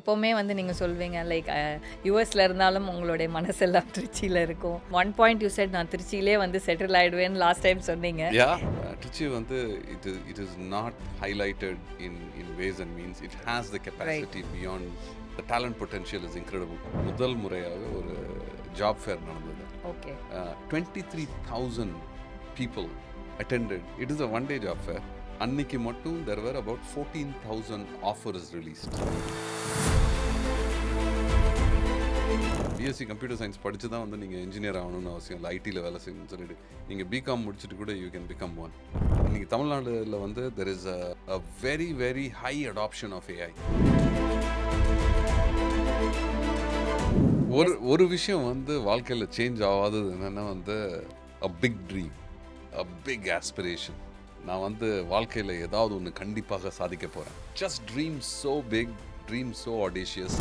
எப்போவுமே வந்து நீங்கள் சொல்வீங்க லைக் யூஎஸில் இருந்தாலும் உங்களுடைய மனசெல்லாம் திருச்சியில் இருக்கும். ஒன் பாயிண்ட் யூ செட் நான் திருச்சியிலே வந்து செட்டில் ஆகிடுவேன்னு லாஸ்ட் டைம் சொன்னீங்க. Trichy வந்து it is not highlighted in ways and means. It has the capacity beyond. The talent potential is incredible. முதல் முறையாக ஒரு ஜாப் ஃபேர் நடந்தது. Okay. 23,000 people attended. It is a one-day job fair. அன்னைக்கு மட்டும் there were about 14,000 offers released. BSc computer science படிச்சு தான் வந்து நீங்கள் இன்ஜினியர் ஆகணும்னு அவசியம் இல்லை, ஐடியில் வேலை செய்யணும்னு சொல்லிட்டு நீங்கள் பிகாம் முடிச்சுட்டு கூட யூ கேன் பிகம் ஒன். இன்னைக்கு தமிழ்நாடுல வந்து there is a very very high adoption of AI. ஒரு விஷயம் வந்து வாழ்க்கையில் சேஞ்ச் ஆகாதது என்னென்னா வந்து a big dream, a big aspiration. நான் வந்து வாழ்க்கையில் ஏதாவது ஒன்று கண்டிப்பாக சாதிக்க போகிறேன். Just dream so big, dream so audacious.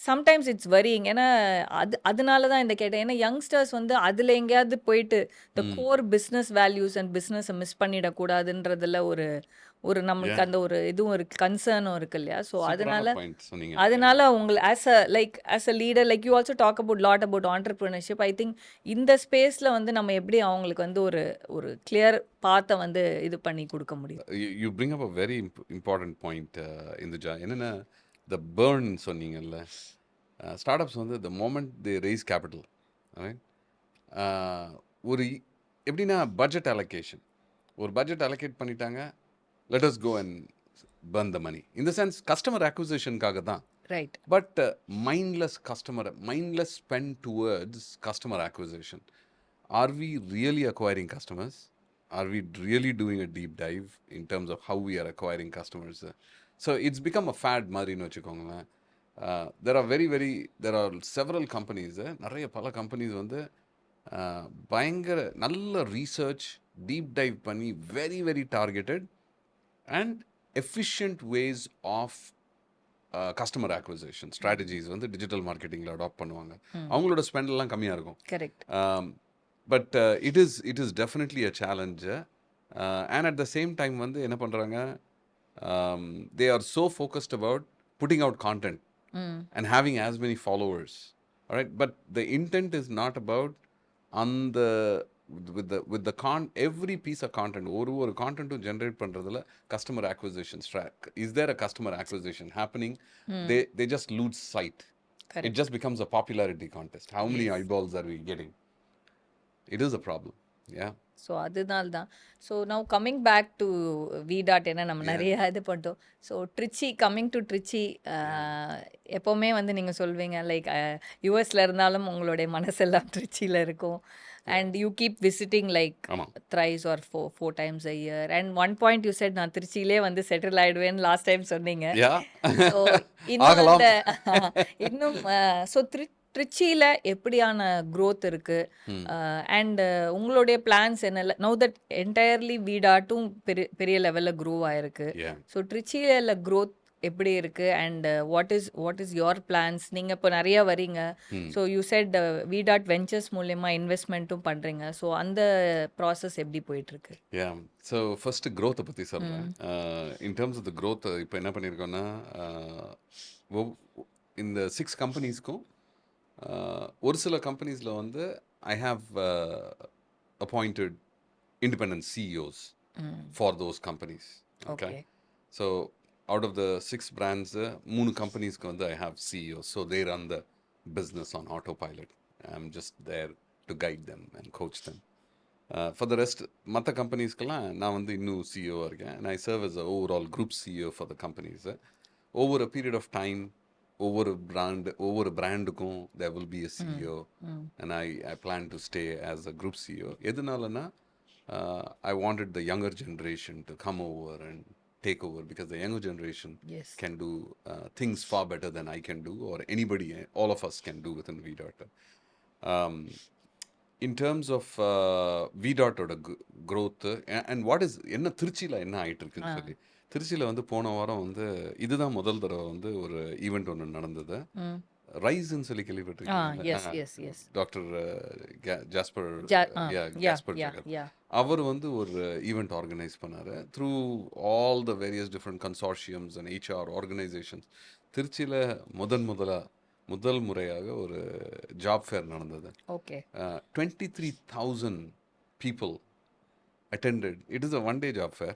Sometimes it's worrying. ஏன்னா அதனால தான் இந்த கேட்டேன். ஏன்னா யங்ஸ்டர்ஸ் வந்து அதில் எங்கேயாவது போயிட்டு இந்த கோர் பிஸ்னஸ் வேல்யூஸ் அண்ட் பிஸ்னஸை மிஸ் பண்ணிடக்கூடாதுன்றதுல ஒரு நம்மளுக்கு அந்த ஒரு இதுவும் இருக்கு, கன்சர்னும் இருக்கு இல்லையா? ஸோ அதனால உங்களை as a leader like you also talk about lot about entrepreneurship. I think இந்த ஸ்பேஸில் வந்து நம்ம எப்படி அவங்களுக்கு வந்து ஒரு கிளியர் பாத்தை வந்து இது பண்ணி கொடுக்க முடியும்? You bring up a very important point இந்த என்னென்னா the burn சொன்னீங்கல்ல, ஸ்டார்ட் அப்ஸ் வந்து the moment they raise capital, ஒரு எப்படின்னா பட்ஜெட் அலோகேஷன், ஒரு பட்ஜெட் அலோகேட் பண்ணிட்டாங்க, let us go and burn the money. In the sense customer acquisitionக்காக தான், right? But mindless spend towards customer acquisition. Are we really acquiring customers? Are we really doing a deep dive in terms of how we are acquiring customers? So it's become a fad மாதிரின்னு வச்சுக்கோங்களேன். There are several companies, நிறைய பல companies வந்து பயங்கர நல்ல research deep dive பண்ணி very very targeted and efficient ways of customer acquisition strategies வந்து digital மார்க்கெட்டிங்கில் அடாப்ட் பண்ணுவாங்க. அவங்களோட ஸ்பெண்ட்லாம் கம்மியாக இருக்கும். Correct. But it is definitely a challenge. And at the same time வந்து என்ன பண்ணுறாங்க, they are so focused about putting out content and having as many followers, all right? But the intent is not about on the with the every piece of content ஒரு content to generate பண்றதுல customer acquisition track. Is there a customer acquisition happening? They just lose sight. Correct. It just becomes a popularity contest. How many eyeballs are we getting? It is a problem. Yeah. So அதனால தான். So now coming back to VDART, ஏன்னா நம்ம நிறைய இது பண்ணிட்டோம். So coming to Trichy, எப்போவுமே வந்து நீங்கள் சொல்வீங்க லைக் யூஎஸில் இருந்தாலும் உங்களுடைய மனசெல்லாம் ட்ரிச்சியில் இருக்கும். And you keep visiting like thrice or four times a year. And one point you said நான் திருச்சியிலே வந்து செட்டில் ஆகிடுவேன்னு லாஸ்ட் டைம் சொன்னீங்க. ஸோ இன்னும் ஸோ ட்ரிச்சியில் எப்படியான க்ரோத் இருக்குது அண்ட் உங்களுடைய பிளான்ஸ் என்ன? நோ தட் என்டையர்லி VDARTும் பெரிய லெவலில் க்ரோ ஆயிருக்கு. ஸோ ட்ரிச்சியில் க்ரோத் எப்படி இருக்குது and what is your plans? நீங்கள் இப்போ நிறையா வரீங்க. So you said VDART ventures மூலயமா இன்வெஸ்ட்மெண்ட்டும் பண்ணுறீங்க. ஸோ அந்த ப்ராசஸ் எப்படி போயிட்டுருக்கு? ஸோ ஃபர்ஸ்ட்டு க்ரோத்தை பற்றி சொல்கிறேன். In terms of the growth இப்போ என்ன பண்ணியிருக்கோன்னா, இந்த 6 கம்பெனிஸ்க்கும் ஒரு சில கம்பெனிஸில் வந்து I have appointed independent CEOs for those companies. Okay. So out of the 6 brands, 3 கம்பெனிஸ்க்கு வந்து I have CEOs. So they run the business on autopilot. I'm just there to guide them and coach them. For the rest, மற்ற கம்பெனிஸ்க்கெல்லாம் நான் வந்து இன்னும் CEO இருக்கேன். And I serve as an overall group CEO for the companies. Over a period of time, ஒவ்வொரு பிராண்டுக்கும் there will be a CEO. And I plan to stay as a group CEO. எதனாலனா I wanted the younger generation to come over and take over, because the younger generation can do things far better than I can do, or anybody, all of us can do within VDART. In terms of VDART oda growth and what is என்ன திருச்சியில் என்ன ஆகிட்டு இருக்குன்னு சொல்லி, திருச்சியில் வந்து போன வாரம் வந்து இதுதான் முதல் தடவை வந்து ஒரு ஈவெண்ட் ஒன்று நடந்தது. ரைஸ்ன்னு சொல்லி கேள்விப்பட்டிருக்கீங்களா? Yes. Doctor Jasper, ya Jasper ya ஜகர். யா அவர் வந்து ஒரு ஈவெண்ட் ஆர்கனைஸ் பண்ணார் through all the various different consortiums and HR organisations. திருச்சியில் முதல் முறையாக ஒரு ஜாப் ஃபேர் நடந்தது. Okay 23,000 people attended. It is a one-day job fair.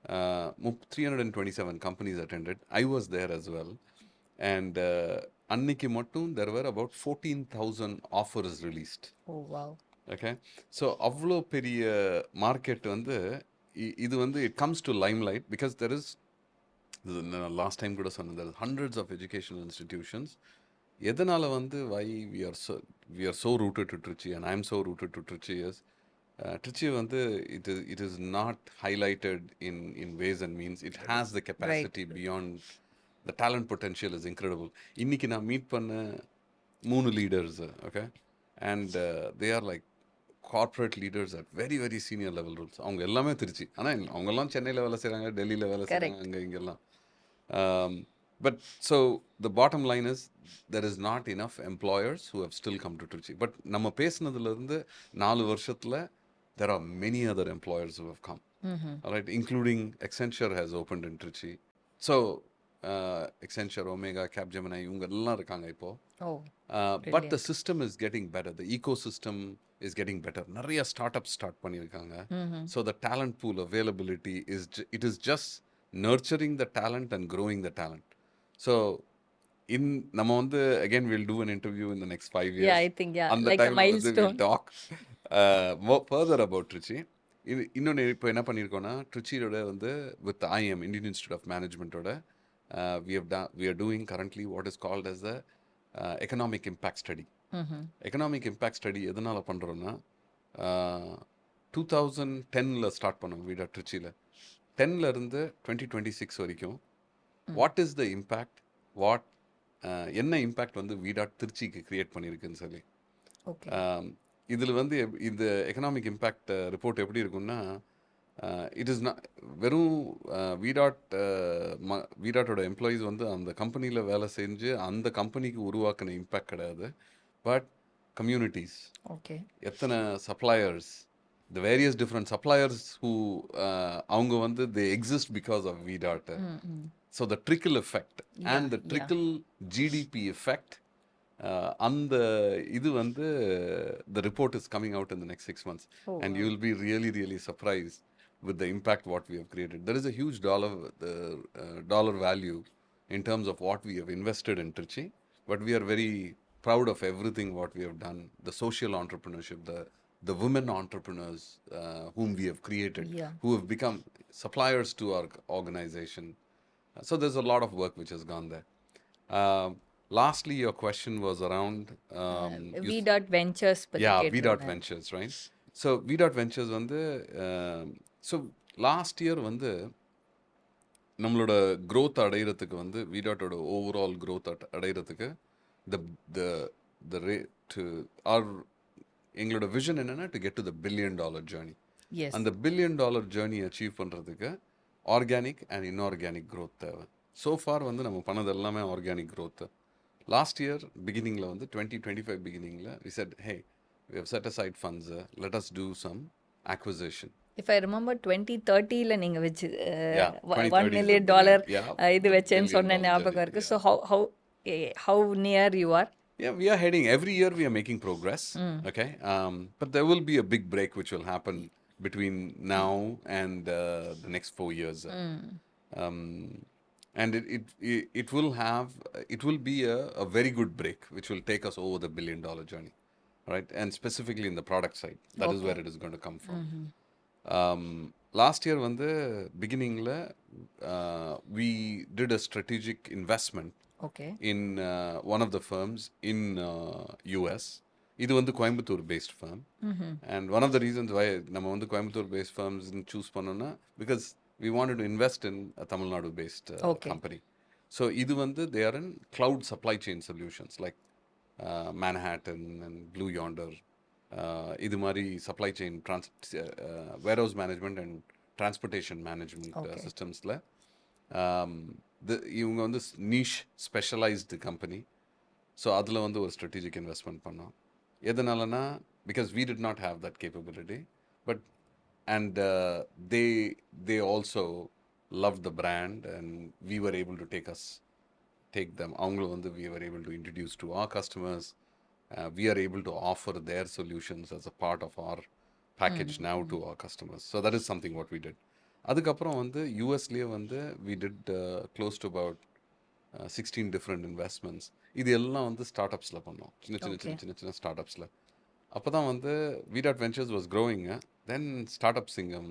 327 companies attended. I was there as well. And அன்னைக்கு மட்டும் there were about 14,000 offers released. O wow Okay. So அவ்வளோ பெரிய market வந்து இது வந்து it comes to limelight because there is last time கூட சொன்னேன் there is hundreds of educational institutions. எதனால வந்து why we are so rooted to Trichy and I am so rooted to Trichy is Trichy வந்து it is not highlighted in ways and means. It has the capacity beyond. The talent potential is incredible. இன்னைக்கு நான் meet பண்ண 3 leaders, okay, and they are like corporate leaders at very very senior level roles. அவங்க எல்லாமே திருச்சி, ஆனால் அவங்கெல்லாம் சென்னையில் வேலை செய்கிறாங்க, டெல்லியில் வேலை செய்கிறாங்க, அங்கே இங்கெல்லாம். But so the bottom line is there is not enough employers who have still come to Trichy. But நம்ம பேசினதுலேருந்து 4 வருஷத்தில் there are many other employers who have come, all right, including Accenture has opened in Trichy. So Accenture, Omega, Capgemini, இவங்க எல்லாம் இருக்காங்க இப்போ. But the system is getting better. The ecosystem is getting better. நிறைய startups start பண்ணியிருக்காங்க. So the talent pool availability it is just nurturing the talent and growing the talent. So நம்ம வந்து again we'll do an interview in the next 5 years. Yeah, I think அந்த like a டைம்ல வந்து milestone. we'll talk more further about Trichy. இன்னொன்று இப்போ என்ன பண்ணியிருக்கோன்னா ட்ரிச்சியோட வந்து with IM, Indian Institute of Managementோட we are doing currently what is called as the economic impact study. Economic impact study எதனால பண்ணுறோன்னா 2010 start பண்ணோம் VDART ட்ரிச்சியில். 10 இருந்து 2026 வரைக்கும் வாட் இஸ் த இம்பேக்ட், என்ன இம்பேக்ட் வந்து VDART திருச்சிக்கு கிரியேட் பண்ணியிருக்குன்னு சொல்லி. இதில் வந்து இந்த எக்கனாமிக் இம்பேக்ட் ரிப்போர்ட் எப்படி இருக்குன்னா இட் இஸ் நாட் வெறும் VDARTோட எம்ப்ளாயீஸ் வந்து அந்த கம்பெனியில் வேலை செஞ்சு அந்த கம்பெனிக்கு உருவாக்கின இம்பேக்ட் கிடையாது. பட் கம்யூனிட்டிஸ், எத்தனை suppliers, the various different suppliers who அவங்க வந்து they exist because of VDART. So the trickle effect and the trickle GDP effect, அந்த இது வந்து the report is coming out in the next 6 months. And you will be really really surprised with the impact what we have created. There is a huge dollar value in terms of what we have invested in Trichy, but we are very proud of everything what we have done. The social entrepreneurship, the women entrepreneurs whom we have created, who have become suppliers to our organization. So there's a lot of work which has gone there. Lastly, your question was around VDART Ventures. VDART Ventures, right? So VDART Ventures வந்து so last year வந்து நம்மளோட growth அடையிறதுக்கு வந்து VDARTோட overall growth அடையிறதுக்கு the rate to our எங்களோட vision என்னன்னா to get to the $1 billion journey. அந்த $1 billion journey achieve பண்ணுறதுக்கு ஆர்கானிக் அண்ட் இன்ஆர்கானிக் growth தேவை. ஸோ ஃபார் வந்து நம்ம பண்ணது எல்லாமே ஆர்கானிக் growth. லாஸ்ட் இயர் பிகினிங்கில் வந்து 2025 பிகினிங்கில் we said, hey, we have set aside funds, let us do some acquisition. If I remember 2030ல நீங்க வெச்சு $1 million இது வெச்சேன்னு சொன்ன ஞாபகம் இருக்கு. So how near you are? Yeah, we are heading. Every year we are making progress. Okay, but there will be a big break which will happen between now and the next 4 years. And it will be a very good break which will take us over the $1 billion journey, right? And specifically in the product side, that is where it is going to come from. Last year வந்து beginningல we did a strategic investment in one of the firms in US. இது வந்து Coimbatore based firm. And one of the reasons why நம்ம வந்து Coimbatore based firms choose பண்ணோம்னா because we wanted to invest in a Tamil Nadu based company. So இது வந்து they are in cloud supply chain solutions like Manhattan and Blue Yonder. இது மாதிரி supply chain warehouse management and transportation management systemsல இவங்க வந்து niche specialized company. So அதில் வந்து ஒரு strategic investment பண்ணோம். எதனாலனா because we did not have that capability, but and they also loved the brand, and we were able to take them. அவங்கள வந்து we were able to introduce to our customers. We are able to offer their solutions as a part of our package now to our customers. So that is something what we did. அதுக்கப்புறம் வந்து யூஎஸ்லேயே வந்து we did close to about 16 different investments. இது எல்லாம் வந்து start அப்ஸில் பண்ணோம், சின்ன சின்ன okay. சின்ன சின்ன சின்ன ஸ்டார்ட் அப்ஸில். அப்போ தான் வந்து VDART Ventures was growing. Then startup singam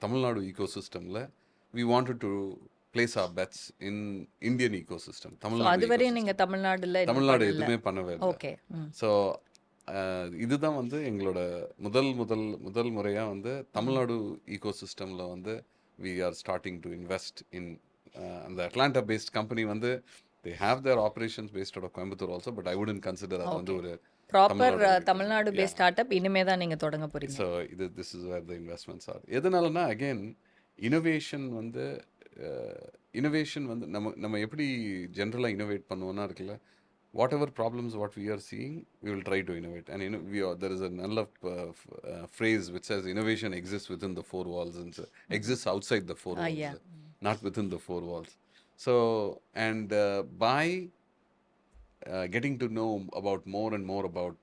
Tamil Nadu ecosystemல we wanted to place our bets in Indian ecosystem, so Tamil Nadu அதுவரையும் ecosystem. நீங்கள் தமிழ்நாடுல இன்னும் தமிழ்நாடு பண்ணல. எதுவுமே பண்ணவே இல்லை. ஓகே. ஸோ இதுதான் வந்து எங்களோட முதல் முறையாக வந்து தமிழ்நாடு ecosystemல வந்து we are starting to invest in அந்த அட்லாண்டா பேஸ்ட் கம்பெனி வந்து they have their operations based out of Coimbatore also, but I wouldn't consider அது வந்து ஒரு proper Tamil Nadu base startup இனிமே தான் நீங்கள் தொடங்க போறீங்க. So this is where the investments are. எதனாலனா அகெயின் இனோவேஷன் வந்து நம்ம எப்படி ஜென்ரலாக இனோவேட் பண்ணுவோன்னா இருக்குல்ல, whatever problems what we are seeing, we will try to innovate. And there is a நல்ல phrase which says innovation exists within the four walls and exists outside the four walls, yeah. not within the four walls. So and by getting to know about more and more about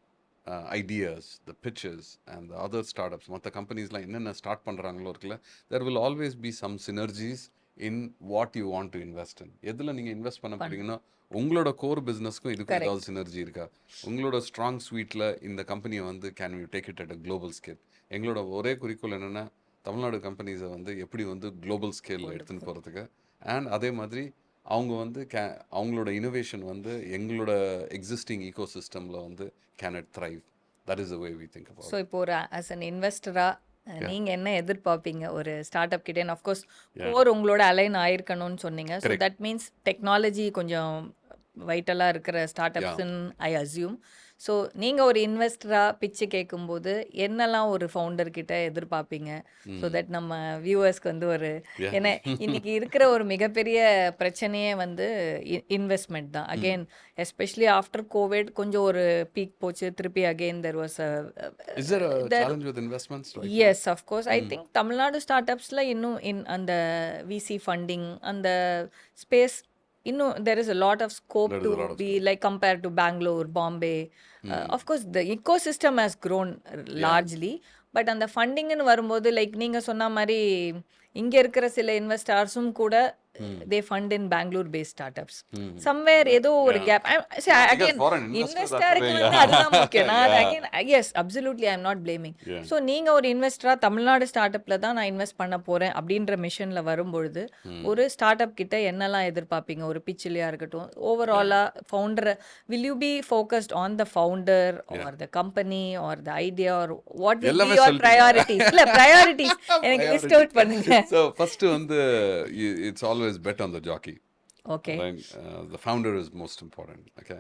ideas, the pitches and the other startups, மற்ற கம்பெனிஸ்லாம் என்னென்ன start பண்ணுறாங்களோ இருக்குல்ல, there will always be some synergies in what you want to invest in. எதில் நீங்கள் invest பண்ண போறீங்கன்னா உங்களோட core பிஸ்னஸ்க்கும் இதுக்கும் ஏதாவது சினர்ஜி இருக்கா, உங்களோட ஸ்ட்ராங் ஸ்வீட்டில் இந்த கம்பெனியை வந்து can you take it at a global scale. எங்களோட ஒரே குறிக்கோள் என்னென்னா தமிழ்நாடு கம்பெனிஸை வந்து எப்படி வந்து குளோபல் ஸ்கேலில் எடுத்துன்னு போகிறதுக்கு, அண்ட் அதே மாதிரி அவங்க வந்து அவங்களோட இனோவேஷன் வந்து எங்களோட எக்ஸிஸ்டிங் ஈகோசிஸ்டமில் வந்து can it thrive. That is the way we think about. So இப்போ ஒரு ஆஸ் அன் இன்வெஸ்டராக நீங்கள் என்ன எதிர்பார்ப்பீங்க ஒரு ஸ்டார்ட் அப் கிட்டே? அஃப்கோர்ஸ் கோர் உங்களோட அலைன் ஆயிருக்கணும்னு சொன்னீங்க. ஸோ தட் மீன்ஸ் டெக்னாலஜி கொஞ்சம் வைட்டலாக இருக்கிற ஸ்டார்ட் அப்ஸ்ன்னு ஐ அஸ்யூம். ஸோ நீங்கள் ஒரு இன்வெஸ்டராக பிச்சு கேட்கும்போது என்னெல்லாம் ஒரு ஃபவுண்டர் கிட்ட எதிர்பார்ப்பீங்க? ஸோ தட் நம்ம வியூவர்ஸ்க்கு வந்து ஒரு, ஏன்னா இன்னைக்கு இருக்கிற ஒரு மிகப்பெரிய பிரச்சனையே வந்து இன்வெஸ்ட்மெண்ட் தான். அகெயின் எஸ்பெஷலி ஆஃப்டர் கோவிட் கொஞ்சம் ஒரு பீக் போச்சு, திருப்பி again there was yes of course. I think Tamil Nadu ஸ்டார்ட் அப்ஸில் இன்னும் அந்த விசி ஃபண்டிங் அந்த ஸ்பேஸ் இன்னும் there is a lot of scope to be like compared to Bangalore, Bombay. Of course the ecosystem has grown largely, but அந்த ஃபண்டிங்னு வரும்போது like நீங்கள் சொன்ன மாதிரி இங்கே இருக்கிற சில இன்வெஸ்டர்ஸும் கூட they fund in Bangalore based startups. Somewhere ஏதோ ஒரு கேப். Again இன்வெஸ்டருக்கு வந்து அதுதான் முக்கியம். நான் again yes absolutely I am not blaming. So நீங்கள் ஒரு இன்வெஸ்டராக தமிழ்நாடு ஸ்டார்ட் அப்பில் தான் நான் இன்வெஸ்ட் பண்ண போகிறேன் அப்படின்ற மிஷனில் வரும்பொழுது ஒரு ஸ்டார்ட் அப் கிட்ட என்னெல்லாம் எதிர்பார்ப்பீங்க? ஒரு பிச்சிலையாக இருக்கட்டும், ஓவராலாக founder will you be focused on the founder or the company or the idea or what will be your priorities? இல்ல priorities எனக்கு லிஸ்ட் அவுட் பண்ணுங்க. So first வந்து it's always bet on the jockey. Okay. Right? The founder is most important. Okay.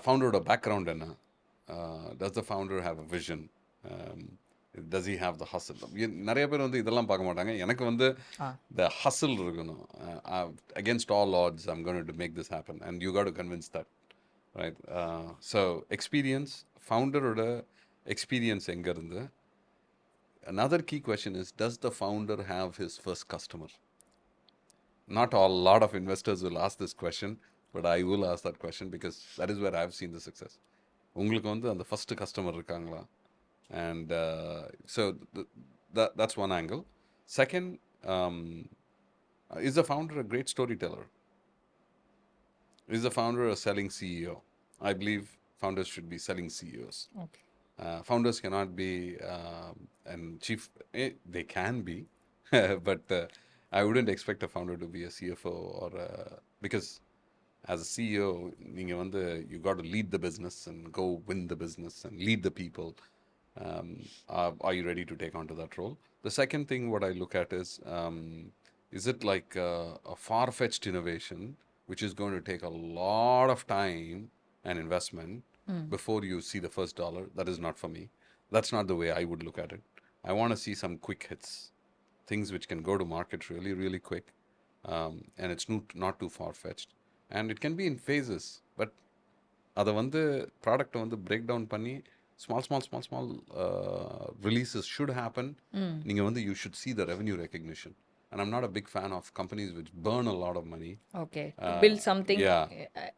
Founder background enna? Does the founder have a vision? Does he have the hustle? நிறைய பேர் வந்து இதெல்லாம் பார்க்க மாட்டாங்க. எனக்கு வந்து the hustle இருக்கணும். Against all odds I'm going to make this happen, and you got to convince that, right? So experience, founder oda experience எங்க இருந்து. Another key question is, does the founder have his first customer? Not a lot of investors will ask this question, but I will ask that question because that is where I've seen the success. உங்களுக்கு வந்து அந்த first customer இருக்காங்களா? And so that's one angle. Second, is the founder a great storyteller? Is the founder a selling CEO? I believe founders should be selling CEOs. Okay. Founders cannot be and chief. They can be, but I wouldn't expect a founder to be a CFO or because as a CEO, you got to lead the business and go win the business and lead the people. Are you ready to take on to that role? The second thing what I look at is it like a far-fetched innovation which is going to take a lot of time and investment before you see the first dollar? That is not for me. That's not the way I would look at it. I want to see some quick hits. Things which can go to market really, really quick, and it's not too far-fetched, and it can be in phases. But அதை வந்து ப்ராடக்ட்டை வந்து break down பண்ணி small releases should happen. நீங்கள் வந்து you should see the revenue recognition. And I'm not a big fan of companies which burn a lot of money. Okay. To build something Yeah.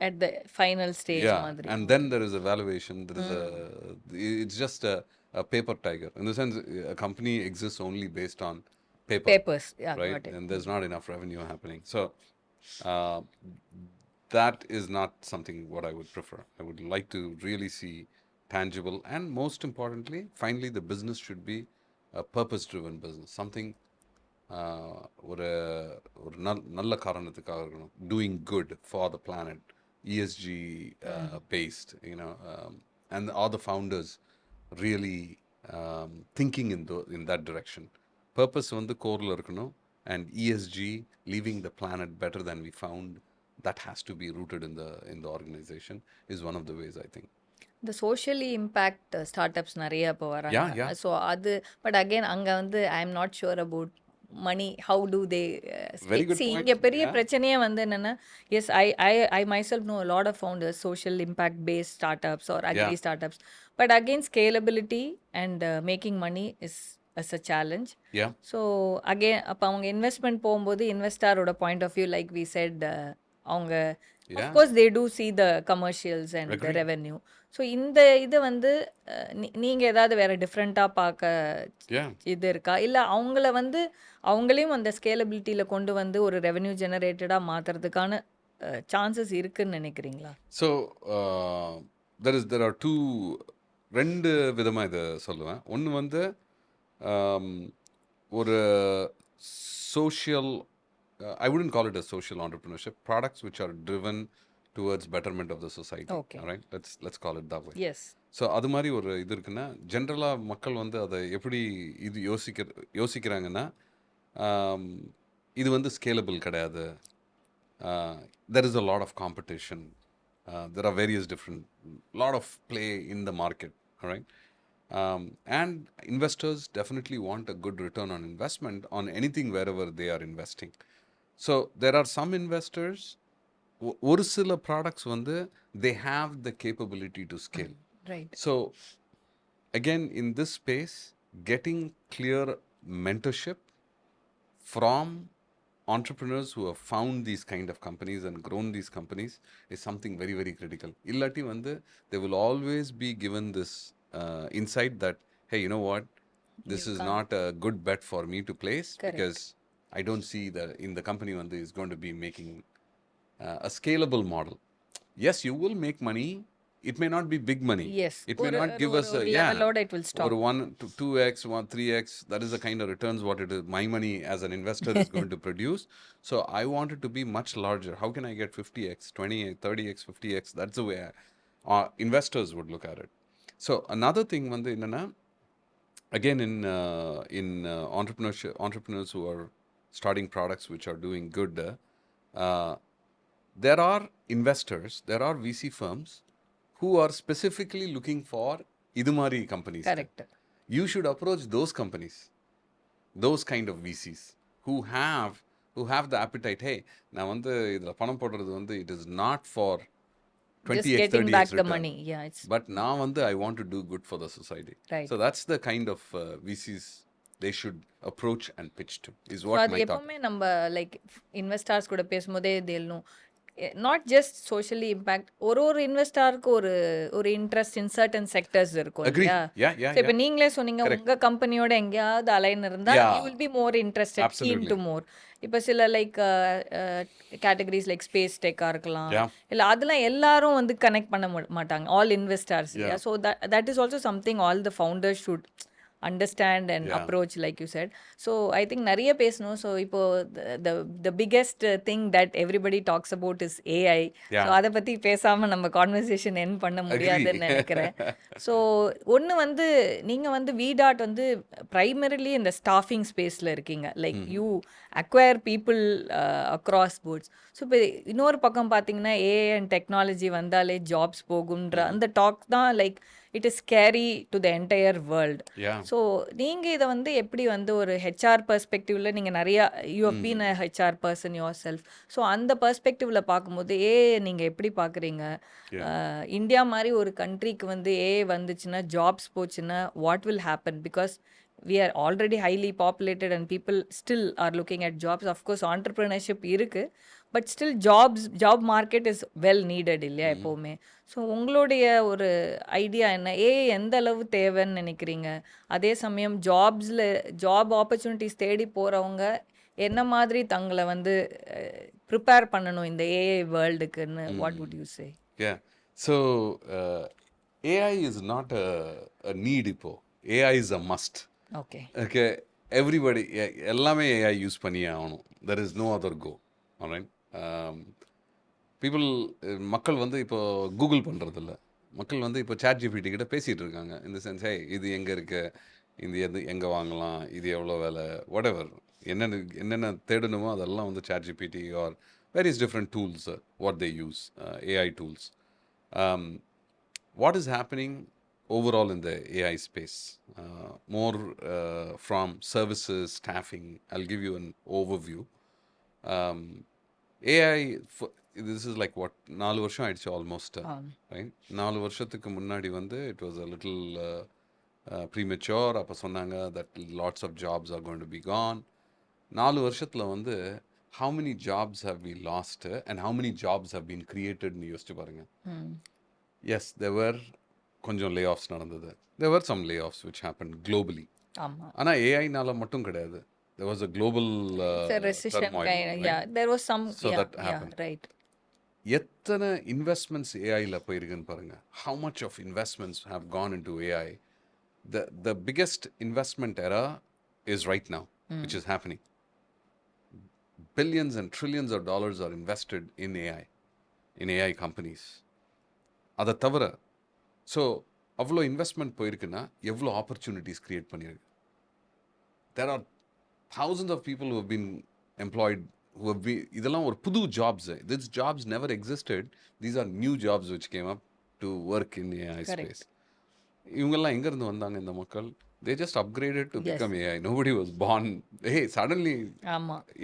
at the final stage. Yeah. Madri. And then there is a valuation. There is it's just a paper tiger. In the sense, a company exists only based on paper. Papers. Yeah, Right? got it. And there's not enough revenue happening. So uh, that is not something what I would prefer. I would like to really see tangible, and most importantly, finally, the business should be a purpose-driven business. Something ஒரு ஒரு நல்ல காரணத்துக்காக இருக்கணும். Doing good for the planet, ESG based, and all the founders really thinking in that direction. Purpose வந்து கோர்ல இருக்கணும், and ESG, leaving the planet better than we found, that has to be rooted in the organization, is one of the ways, I think. இந்த socially impact startups நிறைய இப்போ வராங்க. So அது but again அங்கே வந்து I am not sure about money how do they இங்கே பெரிய பிரச்சனையே வந்து என்னென்னா yes I myself know lot of founders social impact based startups are agri startups, but again scalability and making money is as a challenge. So again அப்போ அவங்க investment போகும்போது இன்வெஸ்டாரோட point of view like we set அவங்க of course they do see the commercials and the revenue. So இந்த இது வந்து நீங்கள் ஏதாவது வேறு டிஃப்ரெண்ட்டாக பார்க்க இது இருக்கா, இல்லை அவங்கள வந்து அவங்களையும் அந்த ஸ்கேலபிலிட்டியில் கொண்டு வந்து ஒரு ரெவென்யூ ஜெனரேட்டடாக மாற்றுறதுக்கான சான்சஸ் இருக்குன்னு நினைக்கிறீங்களா? ஸோ there are two, ரெண்டு விதமாக இதை சொல்லுவேன். ஒன்று வந்து ஒரு social, I wouldn't call it a social entrepreneurship, products which are driven towards betterment of the society. Okay. All right, let's call it that way. Yes. So அது மாதிரி ஒரு இது இருக்குன்னா, ஜென்ரலாக மக்கள் வந்து அதை எப்படி இது யோசிக்கிறாங்கன்னா, இது வந்து ஸ்கேலபிள் கிடையாது, there is a lot of competition, there are various different, lot of play in the market, all right. And investors definitely want a good return on investment on anything wherever they are investing. So there are some investors, ஒரு சில products வந்து they have the capability to scale. Right. So again, in this space, getting clear mentorship from entrepreneurs who have found these kind of companies and grown these companies is something very, very critical. Illati வந்து they will always be given this insight that, hey, you know what, this is not a good bet for me to place. Correct. Because I don't see that in the company one is going to be making a scalable model. Yes, you will make money. It may not be big money. Yes. It may not give us a it will stop. Or 1 to 2x, 3x. That is the kind of returns what it is. My money as an investor is going to produce. So I want it to be much larger. How can I get 50x, 20x, 30x, 50x? That's the way investors would look at it. So another thing வந்து என்னன்னா, again in entrepreneurs who are starting products which are doing good, there are investors, there are VC firms who are specifically looking for idumari companies. Correct. You should approach those companies, those kind of VCs who have the appetite. Hey, நான் வந்து இதில் பணம் போடுறது வந்து it is not for 20x, just getting 30x back return. the money. Yeah, it's But நான் வந்து I want to do good for the society. Right. So that's the kind of VCs they should approach and pitch to, is what my thought. எப்பவுமே நம்ம like investors கூட பேசும்போதே they'll know not just socially impact, ஒரு இன்வெஸ்டாருக்கு ஒரு interest in certain sectors இருக்கும் இல்லையா? இப்போ நீங்களே சொன்னீங்க உங்க கம்பெனியோட எங்கேயாவது அலைன் இருந்தால் you will be more interested keen to more. இப்போ சில லைக் கேட்டகரிஸ் லைக் ஸ்பேஸ் டெக்காக இருக்கலாம், இல்லை அதெல்லாம் எல்லாரும் வந்து கனெக்ட் பண்ண மாட்டாங்க, all investors. So that is also something all the founders should understand and approach, like you said. So I think நிறைய பேசணும். ஸோ இப்போ the biggest thing that everybody talks about is AI. So அதை பற்றி பேசாமல் நம்ம conversation என் பண்ண முடியாதுன்னு நினைக்கிறேன். ஸோ ஒன்று வந்து நீங்கள் வந்து VDART வந்து ப்ரைமரிலி இந்த ஸ்டாஃபிங் ஸ்பேஸில் இருக்கீங்க, like you acquire people across boards. So இப்போ இன்னொரு பக்கம் பார்த்தீங்கன்னா AI அண்ட் டெக்னாலஜி வந்தாலே ஜாப்ஸ் போகுன்ற அந்த டாக் தான் like it is scary to the entire world. Yeah. So நீங்கள் இதை வந்து எப்படி வந்து ஒரு ஹெச்ஆர் பெர்ஸ்பெக்டிவில் நீங்கள் நிறையா you have been a HR person yourself, so அந்த பெர்ஸ்பெக்டிவில் பார்க்கும்போது நீங்கள் எப்படி பார்க்குறீங்க? இந்தியா மாதிரி ஒரு கண்ட்ரிக்கு வந்து வந்துச்சுன்னா, ஜாப்ஸ் போச்சுன்னா what will happen? Because we are already highly populated and people still are looking at jobs. Of course entrepreneurship இருக்கு, but still job market is well needed இல்லையா எப்போவுமே. ஸோ உங்களுடைய ஒரு ஐடியா என்ன? எந்த அளவு தேவைன்னு நினைக்கிறீங்க? அதே சமயம் ஜாப் ஆப்பர்ச்சுனிட்டிஸ் தேடி போகிறவங்க என்ன மாதிரி தங்களை வந்து ப்ரிப்பேர் பண்ணணும் இந்த ஏஐ வேர்ல்டுக்குன்னு? What would you say? Yeah. So AI is not a need இப்போ. AI is a must. Okay. Okay. Everybody எல்லாமே AI யூஸ் பண்ணியே ஆகணும். There is no other go. Alright. மக்கள் வந்து இப்போ கூகுள் பண்ணுறதில்ல. மக்கள் வந்து இப்போ ChatGPT கிட்ட பேசிகிட்டு இருக்காங்க. இந்த சென்ஸ், இது எங்கே இருக்கு, இது எங்கே வாங்கலாம், இது எவ்வளோ வேலை, whatever, என்னென்ன தேடணுமோ அதெல்லாம் வந்து ChatGPT or various different tools, what they use, AI tools. What is happening overall in the AI space? More from services, staffing. I'll give you an overview. AI, this is like what, 4 வருஷம் ஆயிடுச்சு almost, right? 4 வருஷத்துக்கு முன்னாடி வந்து it was a little premature. அப்போ சொன்னாங்க that lots of jobs are going to be gone. 4 வருஷத்தில் வந்து how many jobs have we lost and how many jobs have been created ன்னு யோசிச்சு பாருங்க. Yes, there were கொஞ்சம் லே ஆஃப்ஸ் நடந்தது. There were some layoffs which happened globally. ஆனால் ஏஐனால மட்டும் கிடையாது. There was a global recession turmoil, kind, right? yeah, there was some, So that happened. right. எத்தனை investments ஏஐல போயிருக்குன்னு பாருங்க. How much of investments have gone into AI? The biggest investment era is right now, which is happening. Billions and trillions of dollars are invested in AI companies. அதை தவிர so அவ்வளோ investment போயிருக்குன்னா எவ்வளோ opportunities create பண்ணியிருக்கு. There are thousands of people who have been employed, இதெல்லாம் ஒரு புது jobs. These jobs never existed. These are new jobs which came up to work in AI space. இவங்கெல்லாம் எங்கேருந்து வந்தாங்க இந்த மக்கள்? They just upgraded to become AI. Nobody was born. Suddenly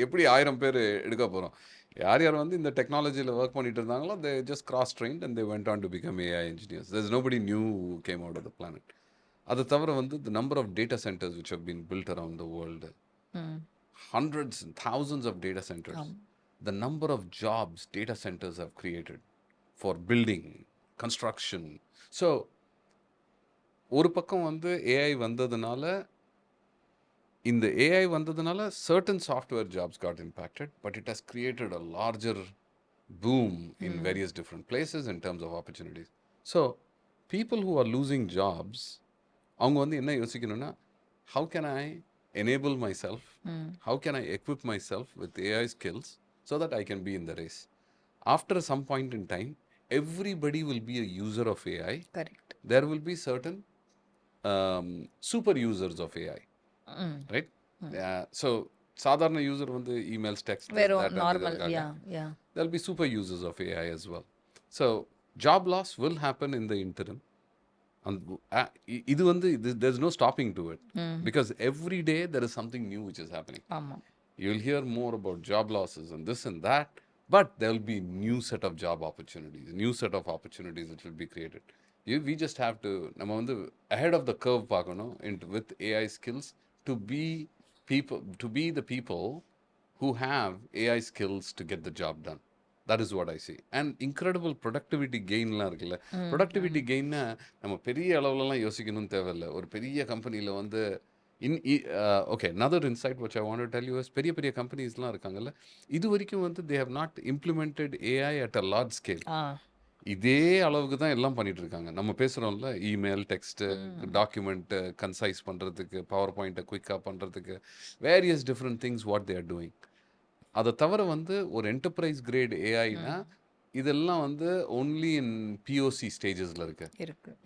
எப்படி 1000 பேர் எடுக்க போகிறோம்? யார் வந்து இந்த டெக்னாலஜியில் ஒர்க் பண்ணிட்டு இருந்தாங்களோ they just cross trained and they went on to become AI engineers. There's nobody new who came out of the planet. அதை தவிர வந்து the number of data centers which have been built around the world, hundreds and thousands of data centers. The number of jobs data centers have created for building, construction. So ஒரு பக்கம் வந்து AI வந்ததுனால, இந்த AI வந்ததுனால certain software jobs got impacted, but it has created a larger boom in various different places in terms of opportunities. So people who are losing jobs, அவங்க வந்து என்ன யோசிக்கணும்னா, how can I enable myself, how can I equip myself with AI skills so that I can be in the race? After some point in time, everybody will be a user of AI. Correct. There will be certain super users of AI, right? So சாதாரண user வந்து emails, text, normal, yeah. There'll be super users of AI as well. So job loss will happen in the interim. And இது வந்து there's no stopping to it, because every day there is something new which is happening. You'll hear more about job losses and this and that, but there'll be new set of job opportunities, new set of opportunities which will be created. We just have to நம்ம வந்து ahead of the curve பார்க்கணும் with AI skills to be the people who have AI skills to get the job done. That is what I see. And incredible productivity gainலாம் இருக்குல்ல. Productivity gainனா நம்ம பெரிய அளவுலலாம் யோசிக்கணும்னு தேவையில்லை. ஒரு பெரிய கம்பெனியில் வந்து okay, another insight which I want to tell you is பெரிய கம்பெனிஸ்லாம் இருக்காங்கல்ல, இது வரைக்கும் வந்து they have not implemented AI at a large scale. இதே அளவுக்கு தான் எல்லாம் பண்ணிட்டு இருக்காங்க. நம்ம பேசுகிறோம்ல, இமெயில், டெக்ஸ்ட்டு, டாக்குமெண்ட்டு கன்சைஸ் பண்ணுறதுக்கு, பவர் பாயிண்ட்டை குயிக்காக பண்ணுறதுக்கு, various different things what they are doing. அதை தவிர வந்து ஒரு என்டர்பிரைஸ் கிரேட் ஏஐனா இதெல்லாம் வந்து ஒன்லி இன் POC ஸ்டேஜஸில் இருக்கு.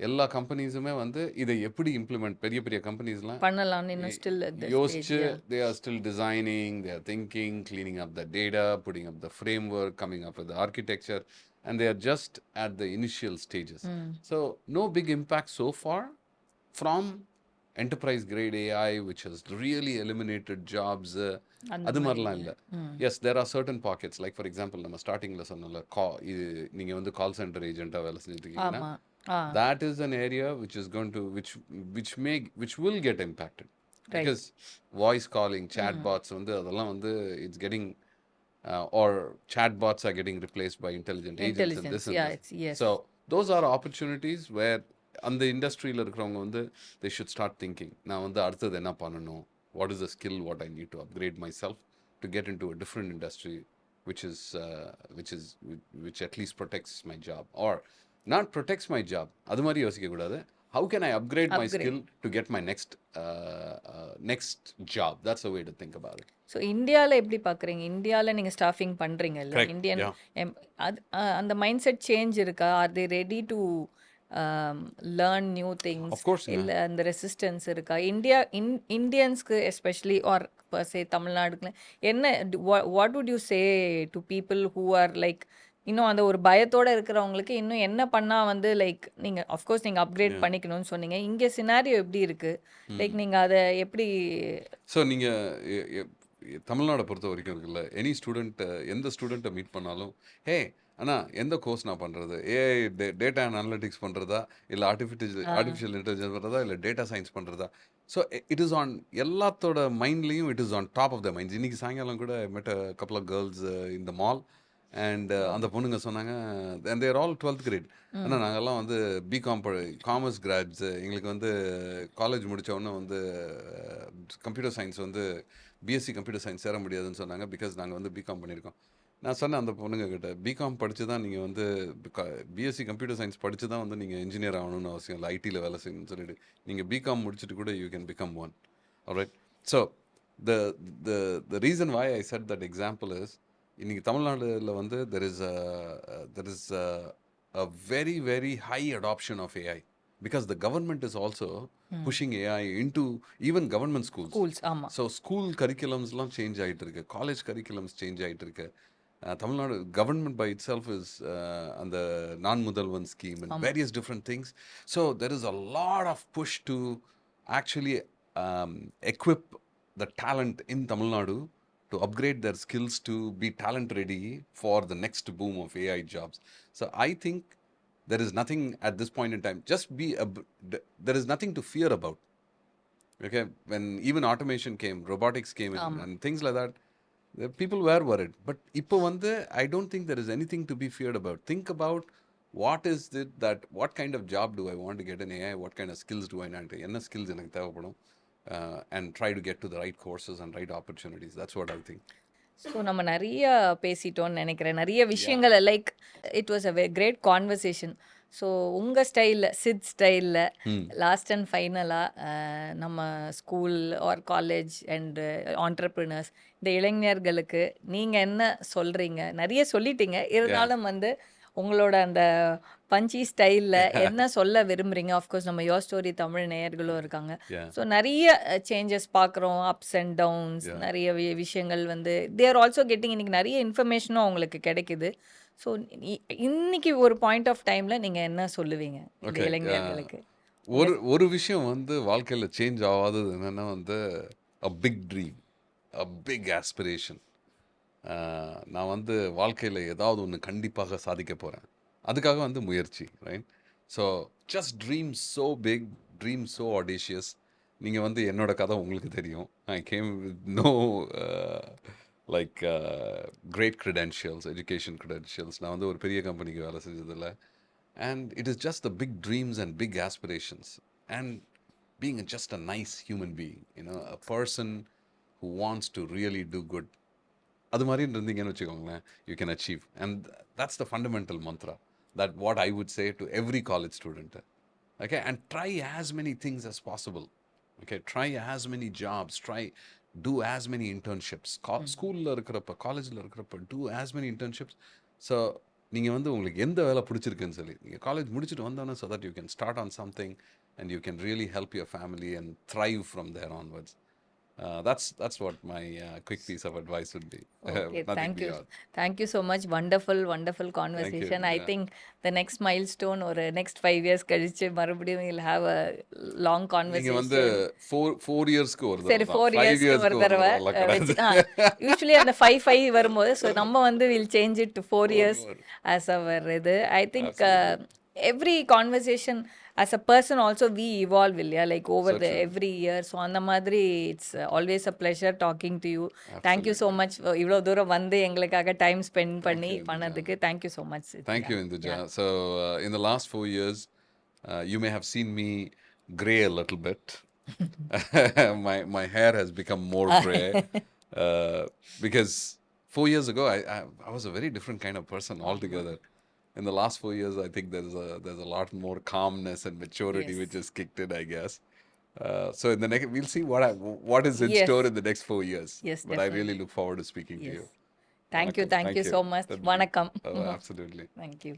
எல்லா கம்பெனிஸுமே வந்து இதை எப்படி இம்ப்ளிமெண்ட், பெரிய கம்பெனிஸ்லாம் யோசிச்சு they are still designing, they are thinking, cleaning up the data, putting up the framework, coming up with the architecture. and they are just at the initial stages. So no big impact so far from enterprise grade AI, which has really eliminated jobs. அந்த அது மாதிரி மாதிரிலாம் இல்ல. இல்லை. Yes, there are certain pockets. Like for example, நம்ம ஸ்டார்டிங்கில் சொன்னோம்ல, நீங்கள் வந்து கால் சென்டர் ஏஜென்ட்டாக வேலை செஞ்சுட்டு இருக்கீங்கன்னா, ஆமா. that is an area which is going to which will get impacted, because voice calling, chatbots வந்து அதெல்லாம் வந்து it's getting or chatbots are getting replaced by intelligent agents and this Intelligence, and yeah, this. it's yes. So those are opportunities where அந்த இண்டஸ்ட்ரியில் இருக்கிறவங்க வந்து they should start thinking, நான் வந்து அடுத்தது என்ன பண்ணணும், what is the skill what I need to upgrade myself to get into a different industry which is which at least protects my job, or not protects my job, அது மாதிரி யோசிக்க கூடாது. How can I upgrade my skill to get my next job? That's the way to think about it. So இந்தியாவில் எப்படி பார்க்குறீங்க? இந்தியாவில் நீங்கள் ஸ்டாஃபிங் பண்ணுறீங்கல்ல, Correct. Indian Yeah. அது அந்த மைண்ட் செட் சேஞ்ச் இருக்கா? Are they ready to learn new things? Of course, இல்லை அந்த ரெசிஸ்டன்ஸ் இருக்கா? இந்தியன்ஸ்க்கு எஸ்பெஷலி ஆர் சே தமிழ்நாடுக்குள்ள என்ன what would you say to people who are like இன்னும் அந்த ஒரு பயத்தோட இருக்கிறவங்களுக்கு இன்னும் என்ன பண்ணால் வந்து லைக் நீங்கள் அஃப்கோர்ஸ் நீங்கள் அப்கிரேட் பண்ணிக்கணும்னு சொன்னீங்க. இங்கே சினாரியோ எப்படி இருக்குது? லைக் நீங்கள் அதை எப்படி? ஸோ நீங்கள் தமிழ்நாடை பொறுத்த வரைக்கும் இருக்குல்ல, எனி ஸ்டூடெண்ட் எந்த ஸ்டூடெண்ட்டை மீட் பண்ணாலும், ஹே அண்ணா எந்த கோர்ஸ் நான் பண்ணுறது, ஏஐ டேட்டா அனாலிட்டிக்ஸ் பண்ணுறதா, இல்லை ஆர்டிஃபிஷியல் இன்டெலிஜென்ஸ் பண்ணுறதா, இல்லை டேட்டா சயின்ஸ் பண்ணுறதா. ஸோ இட் இஸ் ஆன் எல்லாத்தோட மைண்ட்லேயும், it is on top of the minds. இன்றைக்கி சாயங்காலம் கூட met a couple of girls in the mall, and அந்த பொண்ணுங்க சொன்னாங்க, and there all 12th grade. ஆனால் நாங்கள்லாம் வந்து பிகாம் காமர்ஸ் கிராட்ஸ், எங்களுக்கு வந்து காலேஜ் முடித்தோடனே வந்து கம்ப்யூட்டர் சயின்ஸ் வந்து பிஎஸ்சி கம்ப்யூட்டர் சயின்ஸ் சேர முடியாதுன்னு சொன்னாங்க, பிகாஸ் நாங்கள் வந்து பிகாம் பண்ணியிருக்கோம். நான் சொன்னேன் அந்த பொண்ணுங்க கிட்ட, பிகாம் படித்து தான் நீங்கள் வந்து பிஎஸ்சி கம்ப்யூட்டர் சயின்ஸ் படித்து தான் வந்து நீங்கள் இன்ஜினியர் ஆகணும்னு அவசியம் இல்லை, ஐடியில் வேலை செய்யணும்னு சொல்லிட்டு, நீங்கள் பிகாம் முடிச்சுட்டு கூட you can become one. Alright. So the reason why I said that example is, இன்னைக்கு தமிழ்நாடுல வந்து there is a very very high adoption of AI, because the government is also pushing AI into even government schools. ஆமா. So school curriculumsலாம் change ஆகிட்டு இருக்கு, college curriculums change ஆகிட்டு இருக்கு. Tamil Nadu government by itself is அந்த நான் முதல்வன் scheme and various different things. So there is a lot of push to actually equip the talent in Tamil Nadu to upgrade their skills to be talent ready for the next boom of AI jobs. So I think there is nothing at this point in time, there is nothing to fear about. Okay, when even automation came, robotics came in, and things like that, the people were worried. But இப்போ வந்து I don't think there is anything to be feared about. Think about what is it that, what kind of job do I want to get in AI, what kind of skills do I need, என்ன skills எனக்கு தேவைப்படும், and try to get to the right courses and right opportunities. That's what I think. So நம்ம நிறைய பேசிட்டோம்னு நினைக்கிறேன், நிறைய விஷயங்களை. Like it was a great conversation. So உங்கள் ஸ்டைலில், சித் ஸ்டைலில், லாஸ்ட் அண்ட் ஃபைனலாக நம்ம school or college and entrepreneurs, இந்த இளைஞர்களுக்கு நீங்கள் என்ன சொல்கிறீங்க? நிறைய சொல்லிட்டீங்க, இருந்தாலும் வந்து உங்களோட அந்த பஞ்சி ஸ்டைலில் என்ன சொல்ல விரும்புகிறீங்க? ஆஃப்கோர்ஸ் நம்ம யோர் ஸ்டோரி தமிழ் நேயர்களும் இருக்காங்க. ஸோ நிறைய சேஞ்சஸ் பார்க்குறோம், அப்ஸ் அண்ட் டவுன்ஸ், நிறைய விஷயங்கள் வந்து தே ஆர் ஆல்சோ கெட்டிங். இன்றைக்கி நிறைய இன்ஃபர்மேஷனும் அவங்களுக்கு கிடைக்குது. ஸோ இன்னைக்கு ஒரு பாயிண்ட் ஆஃப் டைமில் நீங்கள் என்ன சொல்லுவீங்க இந்த இளைஞர்களுக்கு? ஒரு விஷயம் வந்து வாழ்க்கையில் சேஞ்ச் ஆகாதது என்னென்னா வந்து a big dream, a big aspiration. நான் வந்து வாழ்க்கையில் ஏதாவது ஒன்று கண்டிப்பாக சாதிக்க போகிறேன், அதுக்காக வந்து முயற்சி, right? So just dream so big, dream so audacious. நீங்கள் வந்து என்னோட கதை உங்களுக்கு தெரியும். I came with no like great credentials, education credentials. நான் வந்து ஒரு பெரிய கம்பெனிக்கு வேலை செஞ்சதில்லை. And it is just the big dreams and big aspirations, and being just a nice human being, a person who wants to really do good. அது மாதிரி இருந்தீங்கன்னு வச்சுக்கோங்களேன், you can achieve. And that's the fundamental mantra that what I would say to every college student. Okay, and try as many things as possible. Okay, try as many jobs, do as many internships. ஸ்கூலில் இருக்கிறப்ப, காலேஜில் இருக்கிறப்ப do as many internships. So நீங்கள் வந்து உங்களுக்கு எந்த வேலை பிடிச்சிருக்குன்னு சொல்லி நீங்கள் காலேஜ் முடிச்சுட்டு வந்தோன்னே, so that you can start on something and you can really help your family and thrive from there onwards. That's what my quick piece of advice would be. Okay, Nothing thank you. beyond. Thank you so much. Wonderful, wonderful Thank you. conversation. I Yeah. think the next milestone or next 5 years கழிச்சு மறுபடியும் we'll have a long நீங்க வந்து conversation. 4 இயர்ஸ்க்கு ஒரு சரி தடவை தான் 4 5 இயர்ஸ்க்கு இயர்ஸ்க்கு ஒரு ஒரு தடவை தடவை எல்லாம் வச்சு கிடையாது. யூஸ்வலி அந்த 5 வரும்போது ஸோ நம்ம வந்து will change it to 4 years More. as our இது I think Absolutely. every conversation as a person also we evolve இல்லையா லைக் ஓவர் So த true. எவ்ரி இயர் ஸோ அந்த மாதிரி it's always a pleasure talking to you thank you so Absolutely. Much இவ்வளோ தூரம் வந்து எங்களுக்காக time spend Thank பண்ணி you, Induja. பண்ணதுக்கு thank you so much Thank you, Induja. So, in the last 4 years, you may have seen me gray a little bit. My hair has become more gray uh, because 4 years ago I was a very different kind of person altogether. In the last 4 years, I think there's a lot more calmness and maturity Yes. which is kicked in, I guess. So in the next, we'll see what is in Yes. store in the next 4 years. Yes, But I really definitely. look forward to speaking to Yes. you. Thank you Vanakkam. Thank you Thank so you. Much Nandri. வணக்கம் Absolutely. Thank you